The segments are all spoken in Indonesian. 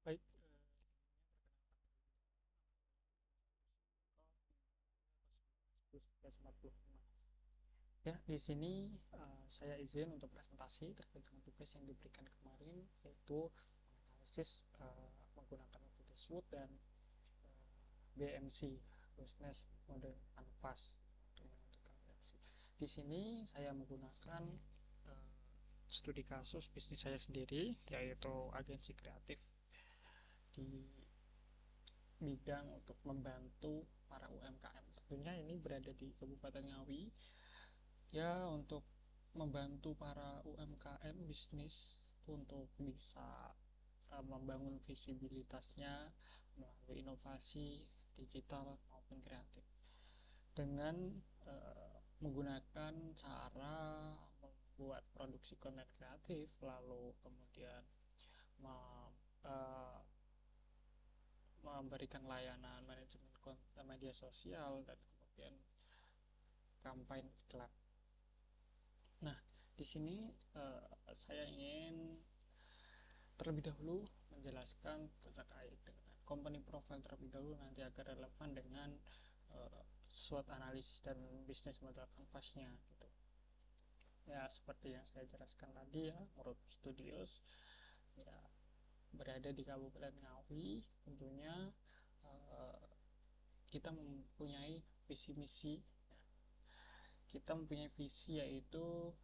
Baik, ya, di sini saya izin untuk presentasi terkait dengan tugas yang diberikan kemarin, yaitu analisis menggunakan metode SWOT dan BMC, Business Model Canvas, untuk menentukan BMC. Di sini saya menggunakan uh, studi kasus bisnis saya sendiri, yaitu agensi kreatif di bidang untuk membantu para UMKM. Tentunya ini berada di Kabupaten Ngawi, ya, untuk membantu para UMKM bisnis untuk bisa membangun visibilitasnya melalui inovasi digital maupun kreatif dengan menggunakan cara membuat produksi konten kreatif, lalu kemudian mem, uh, memberikan layanan manajemen konten media sosial, dan kemudian kampanye iklan. Nah, di sini saya ingin terlebih dahulu menjelaskan terkait dengan company profile terlebih dahulu, nanti agar relevan dengan SWOT analisis dan bisnis model canvasnya gitu. Ya, seperti yang saya jelaskan tadi, ya, Murut Studios ya berada di Kabupaten Ngawi. Tentunya uh, kita mempunyai visi misi, kita mempunyai visi, yaitu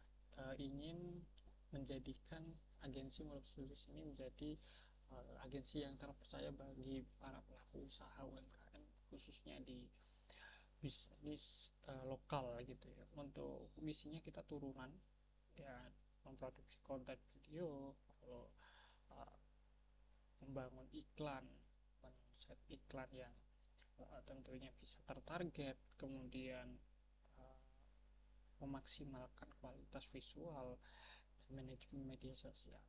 ingin menjadikan agensi Murut Studios ini menjadi agensi yang terpercaya bagi para pelaku usaha UMKM, khususnya di bisnis lokal gitu ya. Untuk misinya kita turunan, ya, memproduksi konten video, lalu uh, membangun iklan, men-set iklan yang tentunya bisa tertarget, kemudian uh, memaksimalkan kualitas visual dan manajemen media sosial,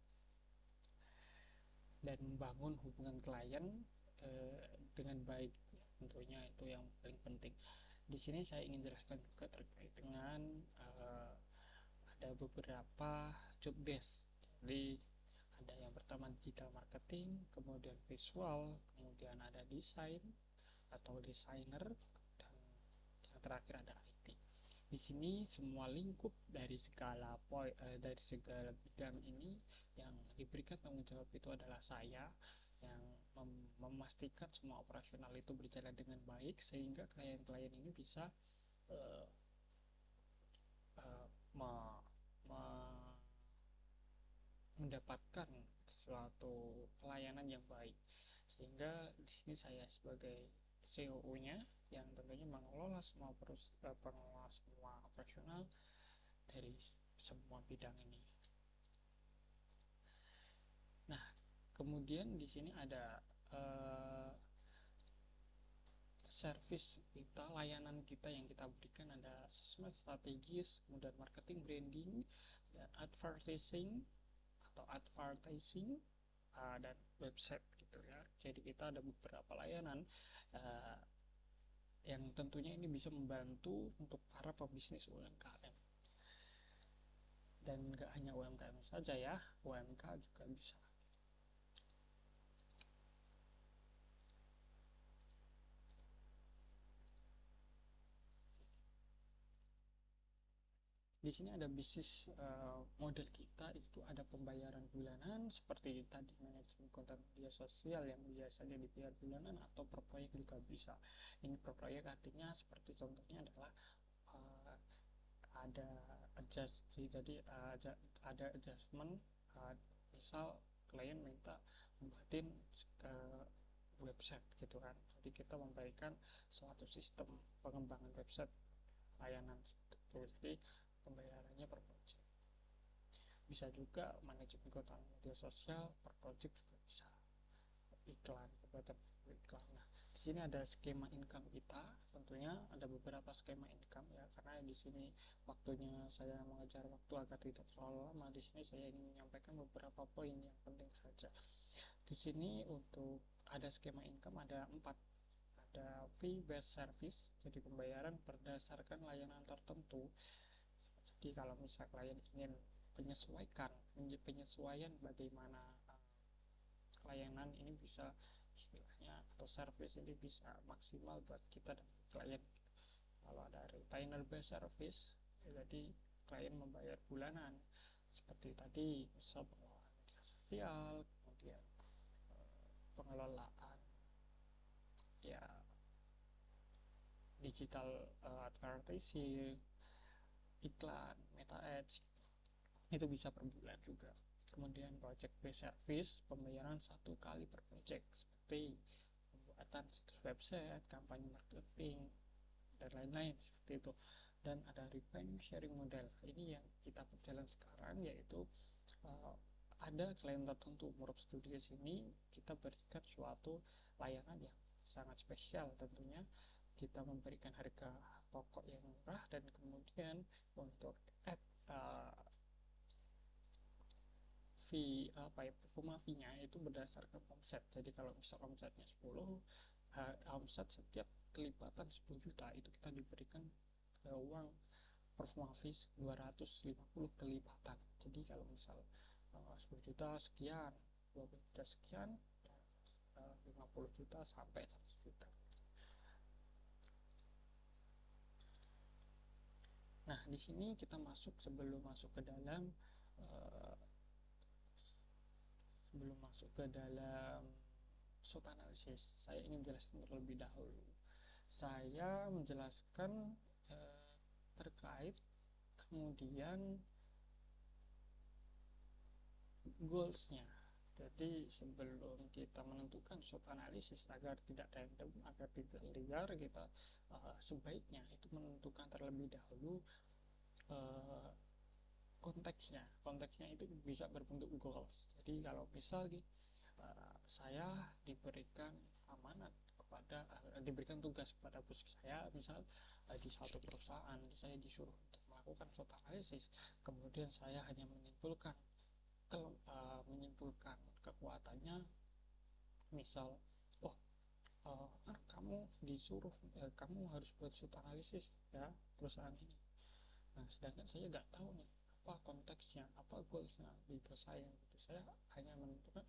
dan membangun hubungan klien dengan baik. Tentunya itu yang paling penting. Di sini saya ingin jelaskan juga terkait dengan ada beberapa job desk. Jadi ada yang pertama digital marketing, kemudian visual, kemudian ada desain atau desainer, dan yang terakhir ada IT. Di sini semua lingkup dari dari segala bidang ini yang diberikan tanggung jawab itu adalah saya, yang memastikan semua operasional itu berjalan dengan baik, sehingga klien-klien ini bisa uh, uh, me, me, mendapatkan suatu pelayanan yang baik. Sehingga di sini saya sebagai COO-nya yang tentunya mengelola pengelola semua operasional dari semua bidang ini. Nah, kemudian di sini ada uh, service kita, layanan kita yang kita berikan, ada assessment strategis, kemudian marketing, branding, dan advertising, dan website gitu ya. Jadi kita ada beberapa layanan uh, yang tentunya ini bisa membantu untuk para pebisnis UMKM, dan nggak hanya UMKM saja, ya, UMK juga bisa. Di sini ada bisnis model kita, itu ada pembayaran bulanan seperti tadi manajemen konten media sosial yang biasanya dibayar bulanan, atau per proyek juga bisa. Ini per proyek artinya seperti contohnya adalah uh, ada adjust, jadi ada adjustment, uh, misal klien minta buatin ke website gitu kan, jadi kita memberikan suatu sistem pengembangan website, layanan itu. Jadi pembayarannya per project. Bisa juga manajemen konten media sosial per project juga bisa, iklan, kegiatan iklan. Nah, di sini ada skema income kita. Tentunya ada beberapa skema income, ya, karena di sini waktunya saya mengejar waktu agar tidak terlalu lama. Di sini saya ingin menyampaikan beberapa poin yang penting saja. Di sini untuk ada skema income ada 4. Ada fee based service, jadi pembayaran berdasarkan layanan tertentu. Jadi kalau misal klien ingin penyesuaian bagaimana layanan ini bisa istilahnya, atau service ini bisa maksimal buat kita dan klien. Kalau ada retainer based service, ya jadi klien membayar bulanan seperti tadi, misal pengelolaan media sosial, kemudian pengelolaan ya digital advertising, iklan, meta ads, itu bisa per bulan juga. Kemudian project based service, pembayaran satu kali per project, seperti pembuatan situs website, kampanye marketing, dan lain-lain seperti itu. Dan ada revenue sharing model, ini yang kita berjalan sekarang, yaitu ada klien tertentu Murup Studio sini kita berikan suatu layanan yang sangat spesial. Tentunya kita memberikan harga pokok yang murah, dan kemudian untuk add fee performa fee-nya itu berdasarkan omset. Jadi kalau misal omsetnya 10, omset setiap kelipatan 10 juta itu kita diberikan uang performa fee 250 kelipatan. Jadi kalau misal 10 juta sekian, 20 juta sekian, 50 juta sampai 100 juta. Nah, di sini kita sebelum masuk ke dalam SWOT analisis, saya ingin jelaskan terlebih dahulu. Saya menjelaskan terkait kemudian goalsnya. Jadi sebelum kita menentukan SWOT analisis, agar tidak random, agar tidak liar, kita sebaiknya itu menentukan terlebih dahulu konteksnya itu bisa berbentuk goals. Jadi kalau misal saya diberikan amanat diberikan tugas kepada bos saya, misal di suatu perusahaan saya disuruh untuk melakukan SWOT analisis, kemudian saya hanya menyimpulkan kekuatannya, misal kamu disuruh kamu harus buat SWOT analisis ya perusahaan ini. Nah, sedangkan saya nggak tahu nih apa konteksnya, apa goalsnya di perusahaan gitu. Saya hanya menentukan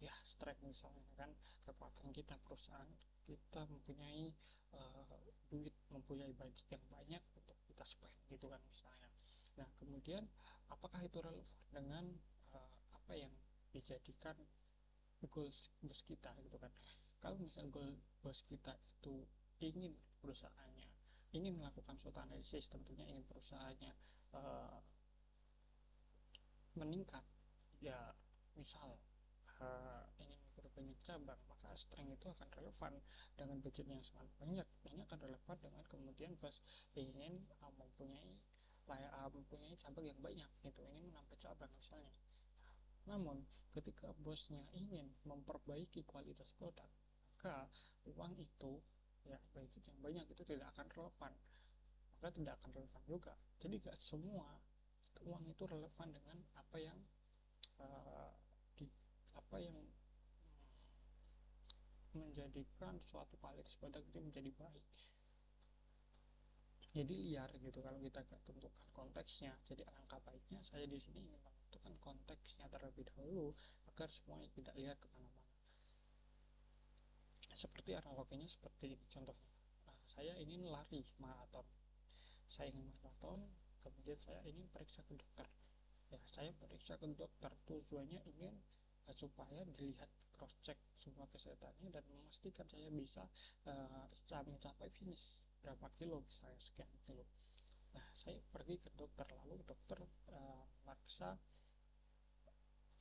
ya strength, misalnya kan kekuatan kita perusahaan, kita mempunyai duit, mempunyai budget yang banyak untuk kita spend gitu kan misalnya. Nah, kemudian apakah itu relevan dengan apa yang dijadikan goals bos kita gitu kan. Kalau misal goal bos kita itu ingin perusahaannya ingin melakukan SWOT analisis, tentunya ingin perusahaannya meningkat ya, misal ingin berbanyak cabang, maka strength itu akan relevan dengan budget yang sangat banyak. Ini akan relevan dengan kemudian bos ingin mempunyai cabang yang banyak gitu, ingin menambah cabang misalnya. Namun ketika bosnya ingin memperbaiki kualitas produk, maka uang itu ya budget yang banyak itu tidak akan relevan, maka tidak akan relevan juga. Jadi gak semua uang itu relevan dengan apa yang menjadikan suatu kualitas produk itu menjadi baik. Jadi liar gitu kalau kita gak tentukan konteksnya. Jadi alangkah baiknya saya di sini ingin menentukan konteksnya terlebih dahulu agar semuanya tidak liar kemana-mana. Seperti analoginya seperti ini contohnya. Saya ingin lari maraton. Kemudian saya ingin periksa ke dokter. Ya, saya periksa ke dokter tujuannya ingin supaya dilihat cross check semua kesehatannya dan memastikan saya bisa mencapai finish berapa kilo, misalnya sekian kilo. Nah, saya pergi ke dokter, lalu dokter memeriksa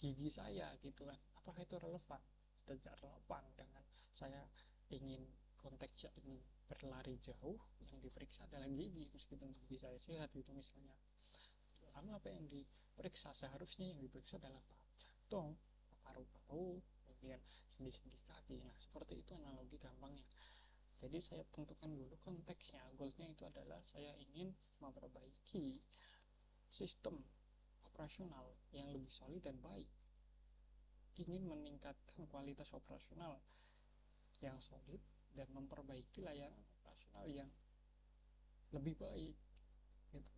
gigi saya gitu kan. Apakah itu relevan? Tidak relevan dengan saya ingin konteksnya ini berlari jauh, yang diperiksa adalah gigi meskipun gigi saya sehat gitu misalnya. Lalu apa yang diperiksa? Seharusnya yang diperiksa adalah jantung, paru-paru, kemudian sendi-sendi kaki. Nah, seperti itu analogi gampangnya. Jadi saya tentukan dulu konteksnya. Goalsnya itu adalah saya ingin memperbaiki sistem operasional yang lebih solid dan baik, ingin meningkatkan kualitas operasional yang solid dan memperbaiki layanan operasional yang lebih baik gitu.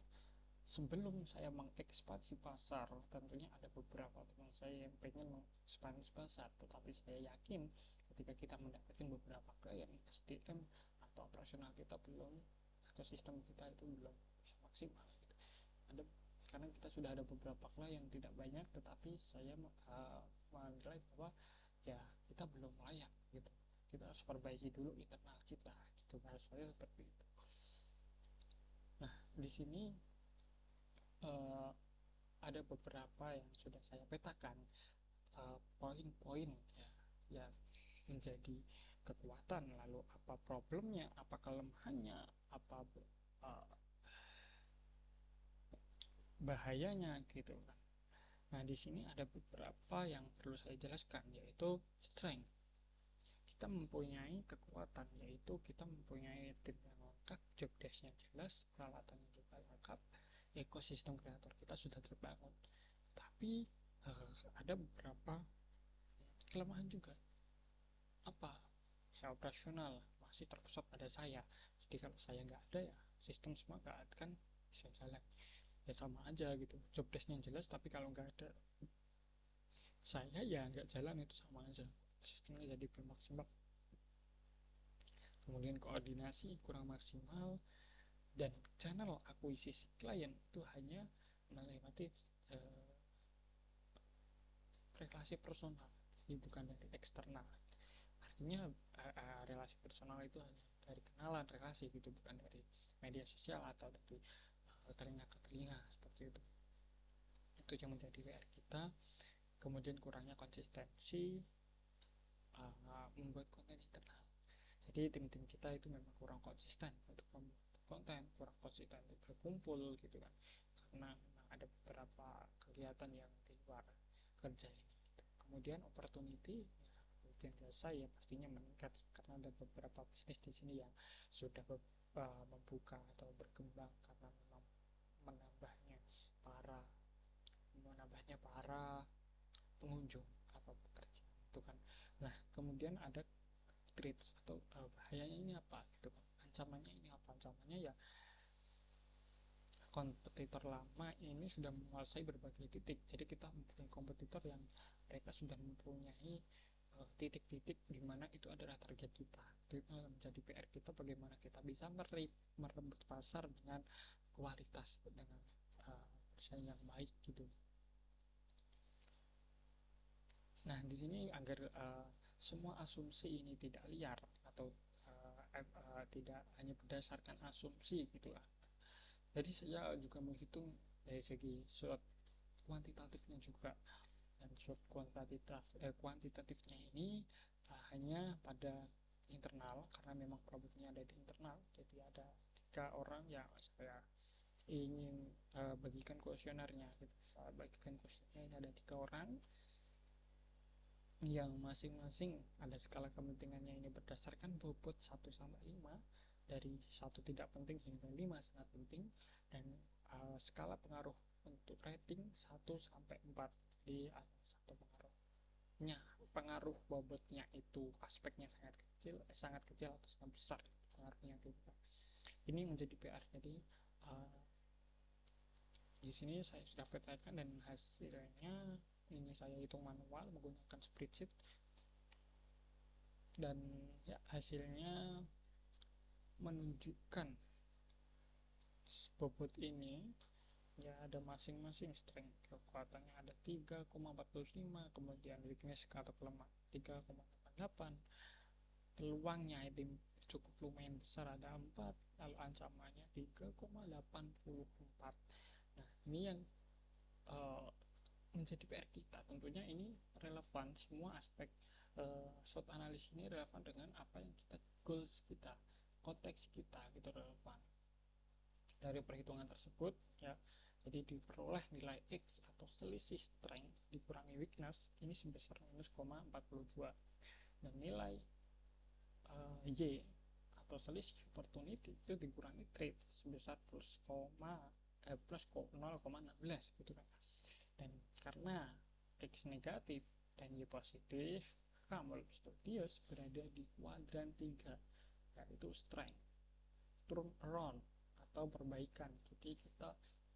sebelum saya mengekspansi pasar, tentunya ada beberapa teman saya yang pengen mengekspansi pasar, tetapi saya yakin ketika kita mendapatkan beberapa klien, SDM atau operasional kita belum, atau sistem kita itu belum bisa maksimal gitu. Ada, karena kita sudah ada beberapa klien yang tidak banyak, tetapi saya menilai bahwa ya kita belum layak gitu, kita harus perbaiki dulu internal kita gitu, harus saya seperti itu. Nah, di sini uh, ada beberapa yang sudah saya petakan, poin-poin ya yang menjadi kekuatan, lalu apa problemnya, apa kelemahannya, apa uh, bahayanya gitu kan. Nah, di sini ada beberapa yang perlu saya jelaskan, yaitu strength. Kita mempunyai kekuatan, yaitu kita mempunyai tim yang lengkap, job desk-nya jelas, peralatannya juga lengkap, ekosistem kreator kita sudah terbangun. Tapi ada beberapa kelemahan juga. Apa? Ya, operasional masih terpusat pada saya. Jadi kalau saya nggak ada, ya sistem semua nggak akan bisa jalan. Ya sama aja gitu, job desk-nya jelas, tapi kalau nggak ada saya, ya nggak jalan, itu sama aja, sistemnya jadi belum maksimal. Kemudian koordinasi kurang maksimal, dan channel akuisisi klien itu hanya melewati eh, relasi personal, jadi bukan dari eksternal. Artinya relasi personal itu hanya dari kenalan, relasi gitu, bukan dari media sosial atau dari telinga ke telinga seperti itu. Itu yang menjadi PR kita. Kemudian kurangnya konsistensi membuat konten internal. Jadi tim-tim kita itu memang kurang konsisten untuk membuat konten, kurang konsisten untuk berkumpul gitu kan, karena memang ada beberapa kegiatan yang di luar kerja ini gitu. Kemudian opportunity, ya, jasa ya pastinya meningkat karena ada beberapa bisnis di sini yang sudah membuka atau berkembang karena memang menambahnya para pengunjung atau pekerja itu kan. Nah, kemudian ada threats atau bahayanya ini apa gitu kan, ancamannya ini apa. Ancamannya ya kompetitor lama ini sudah menguasai berbagai titik, jadi kita mempunyai kompetitor yang mereka sudah mempunyai titik-titik di mana itu adalah target kita. Itu menjadi PR kita, bagaimana kita bisa merebut pasar dengan kualitas, dengan persaing yang baik gitu. Nah, di sini agar semua asumsi ini tidak liar atau tidak hanya berdasarkan asumsi gitu lah. Jadi saya juga menghitung dari segi surat kuantitatifnya juga, dan surat kuantitatifnya ini hanya pada internal karena memang problemnya ada di internal. Jadi ada 3 orang yang saya ingin bagikan kuesionernya gitu. Saya bagikan kuesionernya, ini ada 3 orang yang masing-masing ada skala kepentingannya ini berdasarkan bobot 1-5, dari 1 tidak penting hingga 5 sangat penting, dan skala pengaruh untuk rating 1-4. Jadi ada satu pengaruhnya, pengaruh bobotnya itu aspeknya sangat kecil atau sangat besar pengaruhnya gitu. Ini menjadi PR. Jadi di sini saya sudah petakan, dan hasilnya ini saya hitung manual menggunakan spreadsheet, dan ya hasilnya menunjukkan bobot ini ya ada masing-masing strength, kekuatannya ada 3,45, kemudian weakness atau kelemah 3,88, peluangnya itu cukup lumayan besar ada 4, lalu ancamannya 3,84. Nah, ini yang menjadi PR kita. Tentunya ini relevan, semua aspek SWOT analis ini relevan dengan apa yang kita, goals kita, konteks kita gitu, relevan. Dari perhitungan tersebut ya, jadi diperoleh nilai X atau selisih strength dikurangi weakness ini sebesar -0,42, dan nilai Y atau selisih opportunity itu dikurangi trade sebesar plus 0,16 gitu kan. Dan karena X negatif dan Y positif, Camel Studios berada di kuadran 3, yaitu strength, turn around atau perbaikan. Jadi kita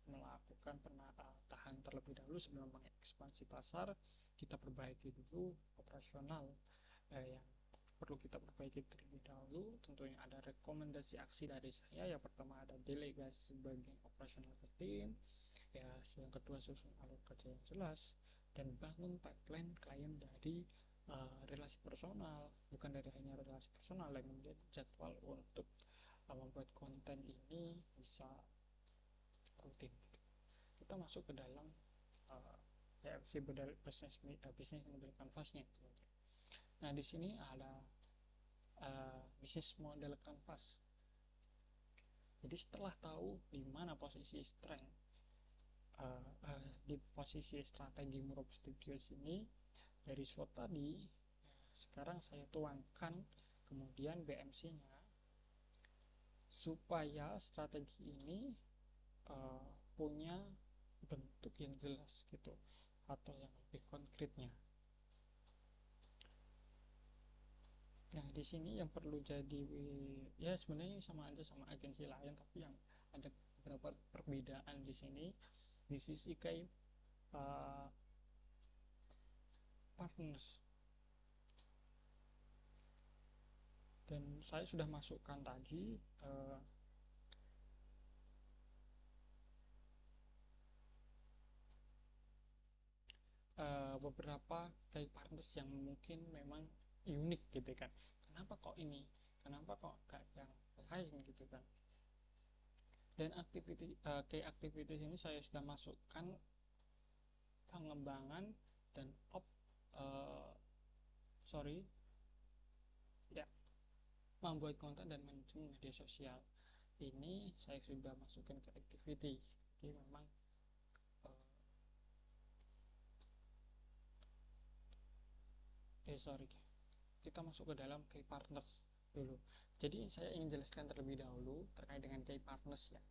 melakukan penataan terlebih dahulu sebelum mengekspansi pasar. Kita perbaiki dulu operasional yang perlu kita perbaiki terlebih dahulu. Tentunya ada rekomendasi aksi dari saya. Yang pertama ada delegasi bagian operasional ke tim, ya yang kedua susun alur kerja yang jelas, dan bangun pipeline klien dari relasi personal, bukan dari hanya relasi personal, yang menjadi jadwal untuk membuat konten ini bisa rutin. Kita masuk ke dalam bisnis model kanvasnya. Nah, di sini ada bisnis model kanvas. Jadi setelah tahu di mana posisi strength di posisi strategi Murop Studios ini dari SWOT tadi, sekarang saya tuangkan kemudian BMC-nya supaya strategi ini punya bentuk yang jelas gitu, atau yang lebih konkretnya. Nah, di sini yang perlu jadi, ya sebenarnya sama aja sama agensi lain, tapi yang ada beberapa perbedaan di sini. Di sisi kayak partners, dan saya sudah masukkan tadi beberapa kayak partners yang mungkin memang unik gitu kan. Kenapa kok ini, kenapa kok gak yang lain gitu kan. Dan kayak activities ini saya sudah masukkan pengembangan dan membuat konten dan manajemen media sosial. Ini saya sudah masukkan ke activity. Jadi memang kita masuk ke dalam key partners dulu. Jadi saya ingin jelaskan terlebih dahulu terkait dengan key partners ya.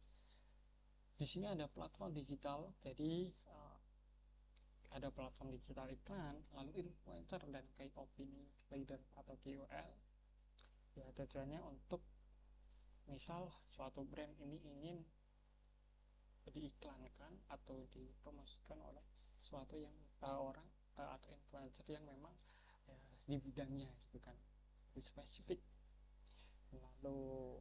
Di sini ada platform digital, jadi ada platform digital iklan, lalu influencer, dan key opini leader atau KOL. Ya, tujuannya untuk misal suatu brand ini ingin diiklankan atau dipromosikan oleh suatu yang orang atau influencer yang memang ya, di bidangnya gitu kan, lebih spesifik. Lalu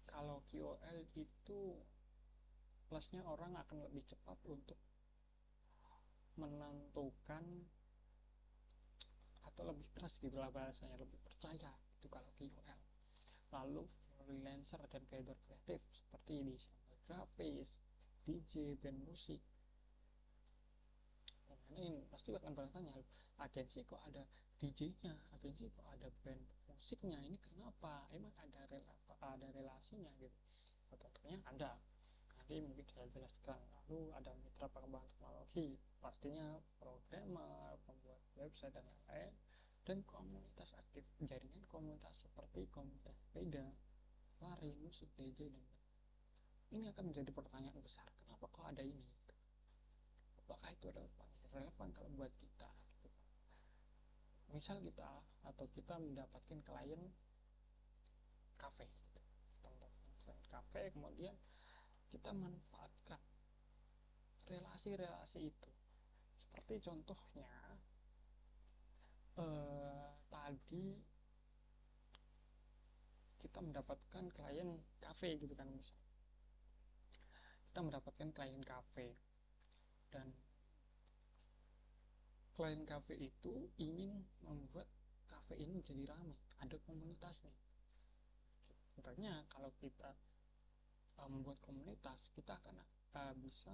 kalau KOL itu plusnya orang akan lebih cepat untuk menentukan atau lebih trust gitu lah bahasanya, lebih percaya itu kalau KOL. Lalu freelancer dan creator kreatif seperti desainer grafis, DJ, band musik. Ini pasti akan bertanya, agensi kok ada DJ-nya, agensi kok ada band musiknya, ini kenapa? Emang ada relasinya gitu? Tentunya ada. Nanti mungkin saya jelaskan. Lalu ada mitra pengembangan teknologi, pastinya programmer, pembuat website dan lain-lain, dan komunitas aktif, jaringan komunitas seperti komunitas sepeda, lari, musik, DJ, dan lain-lain. Ini akan menjadi pertanyaan besar, kenapa kok ada ini? Apakah itu relevan kalau buat kita gitu. Misal kita mendapatkan klien kafe gitu. Klien kafe, kemudian kita manfaatkan relasi-relasi itu, seperti contohnya tadi kita mendapatkan klien kafe gitu kan, misal kita mendapatkan klien kafe, dan klien kafe itu ingin membuat kafe ini jadi ramai, ada komunitasnya. Contohnya kalau kita membuat komunitas, kita akan bisa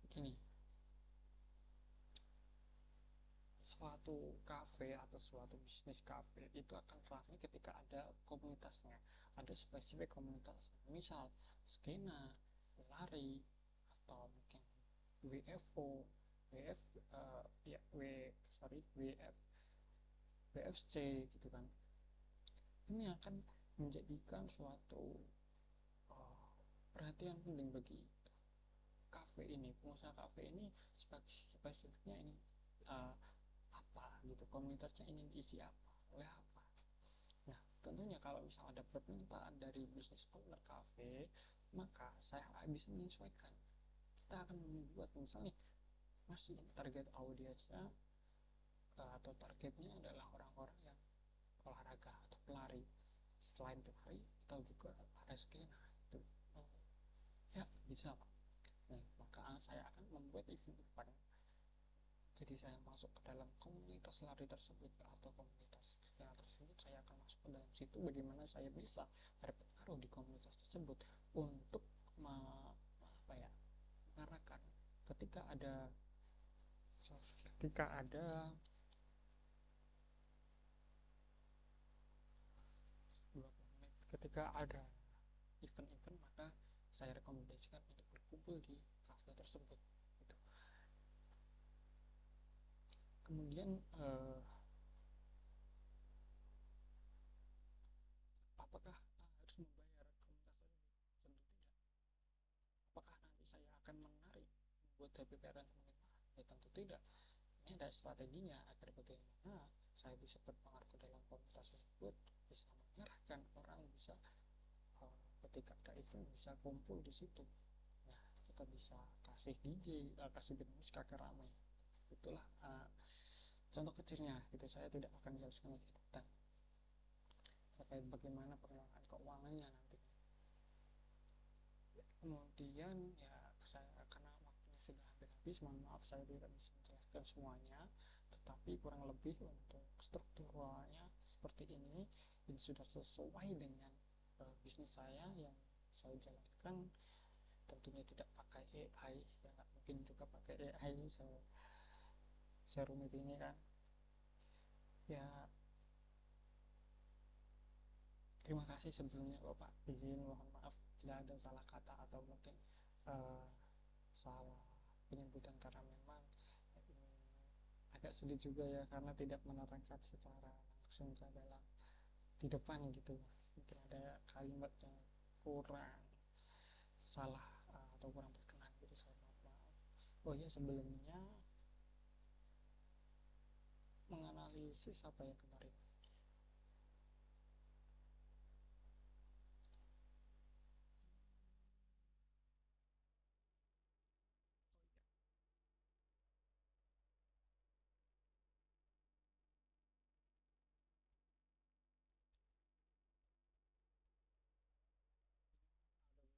gini, suatu kafe atau suatu bisnis kafe itu akan ramai ketika ada komunitasnya, ada spesifik komunitas, misal skena, lari, atau mungkin WFO, WF ya WFC gitu kan. Ini akan menjadikan suatu perhatian penting bagi kafe ini, pengusaha kafe ini, spesifiknya ini apa gitu, komunitasnya ingin diisi apa, oleh apa. Nah, tentunya kalau misalnya ada permintaan dari bisnis owner cafe, maka saya bisa menyesuaikan. Kita akan membuat misalnya masih target audiensnya atau targetnya adalah orang-orang yang olahraga atau pelari. Selain pelari, kita juga ada skena itu ya bisa Pak. Nah, maka saya akan membuat event-event. Jadi saya masuk ke dalam komunitas lari tersebut atau komunitas skena tersebut, saya akan masuk ke dalam situ bagaimana saya bisa berpengaruh di komunitas tersebut untuk apa ya, mengarahkan ketika ada ketika ada 20 menit ketika ada event-event, maka saya rekomendasikan untuk berkumpul di kafe tersebut gitu. Kemudian apakah harus membayar komunitas tersebut? Tentu tidak. Apakah nanti saya akan menarik membuat happy parent semakin mahal? Ya tentu tidak. Ini ada strateginya agar bagaimana saya bisa berpengaruh ke dalam komunitas tersebut, bisa mengarahkan orang, bisa ketika ada event bisa kumpul di situ. Nah, kita bisa kasih DJ, kasih band musik agar ramai. Itulah contoh kecilnya gitu. Saya tidak akan jelaskan lebih detail terkait bagaimana pengelolaan keuangannya nanti. Kemudian ya saya, karena waktunya sudah hampir habis, mohon maaf saya tidak bisa menjelaskan semuanya, tetapi kurang lebih untuk strukturalnya seperti ini sudah sesuai dengan bisnis saya yang saya jalankan. Tentunya tidak pakai AI, ya nggak mungkin juga pakai AI serumit ini kan. Ya, terima kasih sebelumnya Bapak, izin mohon maaf tidak ada salah kata atau mungkin uh, salah penyebutan, karena memang agak sulit juga ya karena tidak menerangkan secara langsung ke dalam di depan gitu. Mungkin ada kalimat yang kurang salah atau kurang berkenan gitu, saya mohon maaf. Oh ya, sebelumnya menganalisis apa ya kemarin, ada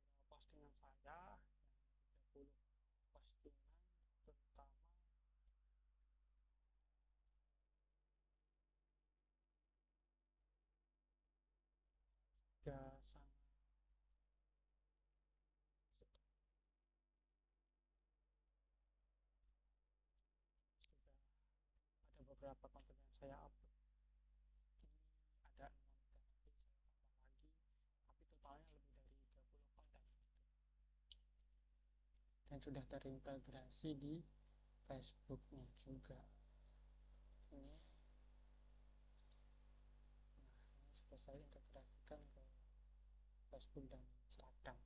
beberapa postingan saya yang 30 postingan tentang ya sangat sudah ada beberapa konten yang saya upload. Ini ada 6, dan nanti saya tambah lagi, tapi totalnya lebih dari 30 konten gitu. Dan sudah terintegrasi di Facebooknya juga. Ini ini sudah saya integrasikan ke Facebook dan Instagram.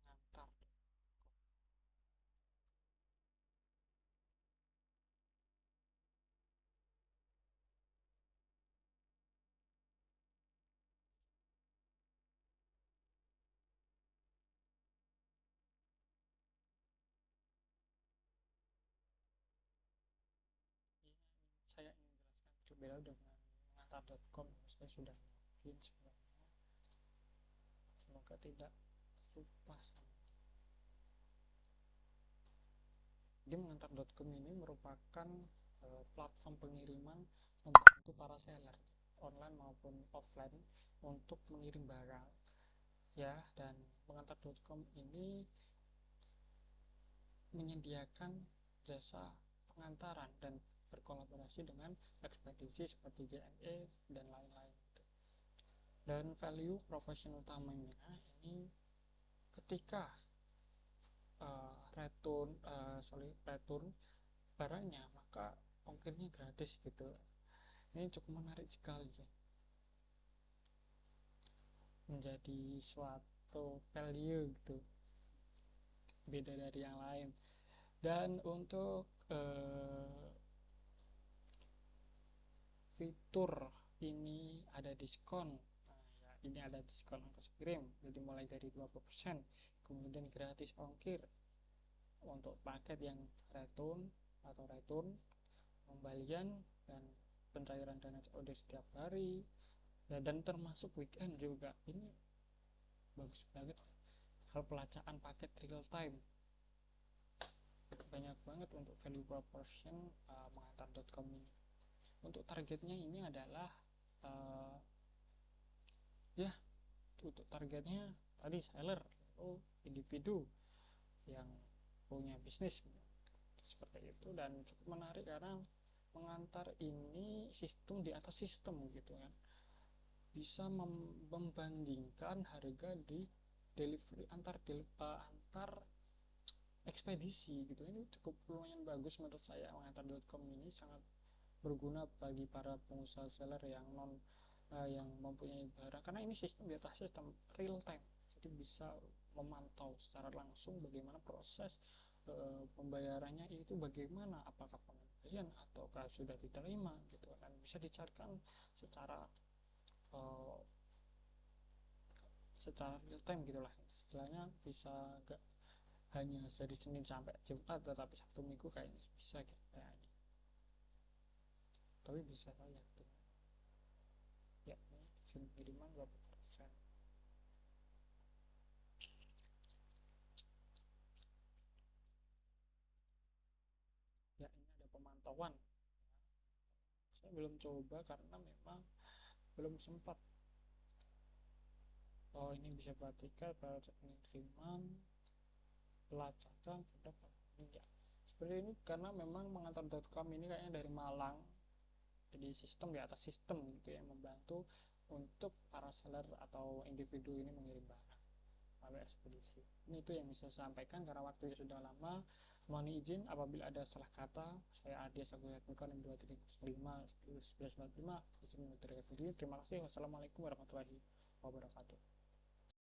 Mengantar ini, saya ingin jelaskan terlebih dahulu dengan mengantar.com. Saya sudah login sebenarnya, semoga tidak lupa. Jadi mengantar.com ini merupakan platform pengiriman membantu para seller online maupun offline untuk mengirim barang ya. Dan mengantar.com ini menyediakan jasa pengantaran dan berkolaborasi dengan ekspedisi seperti JNE dan lain-lain. Dan value profesional utamanya ini ketika return barangnya, maka ongkirnya gratis gitu. Ini cukup menarik sekali ya, menjadi suatu value gitu, beda dari yang lain. Dan untuk fitur ini ada diskon. Nah, ya, ini ada diskon ongkos kirim, jadi mulai dari 20%, kemudian gratis ongkir untuk paket yang return, pembalian, dan pencairan dana COD setiap hari, ya, dan termasuk weekend juga. Ini bagus banget, hal pelacaan paket real time banyak banget untuk value proposition mengantar.com ini. Untuk targetnya ini adalah uh, ya untuk targetnya tadi seller atau individu yang punya bisnis seperti itu, dan cukup menarik karena mengantar ini sistem di atas sistem gitu kan, bisa membandingkan harga di delivery antar ekspedisi gitu. Ini cukup lumayan bagus menurut saya. Mengantar.com ini sangat berguna bagi para pengusaha seller yang yang mempunyai barang, karena ini sistem di atas sistem real time, jadi bisa memantau secara langsung bagaimana proses pembayarannya itu, bagaimana, apakah pengembalian ataukah sudah diterima gitu, dan bisa dicarikan secara uh, secara real time gitulah istilahnya. Bisa gak hanya dari Senin sampai Jumat, tetapi Sabtu Minggu kayaknya bisa gitu kayaknya, tapi bisa saja tuh. Ya, ini kiriman 20%. Ya, ini ada pemantauan. Saya belum coba karena memang belum sempat. Oh, ini bisa perhatikan pada pengiriman, pelacakan, pendapat. Ya, seperti ini karena memang mengantar.com ini kayaknya dari Malang, jadi sistem di atas sistem gitu yang membantu untuk para seller atau individu ini mengirim barang melalui ekspedisi. Ini itu yang bisa saya sampaikan karena waktunya sudah lama. Mohon izin apabila ada salah kata. Saya Ardias Agus Bukan 2.5 1145 izin dari video. Terima kasih. Wassalamualaikum warahmatullahi wabarakatuh.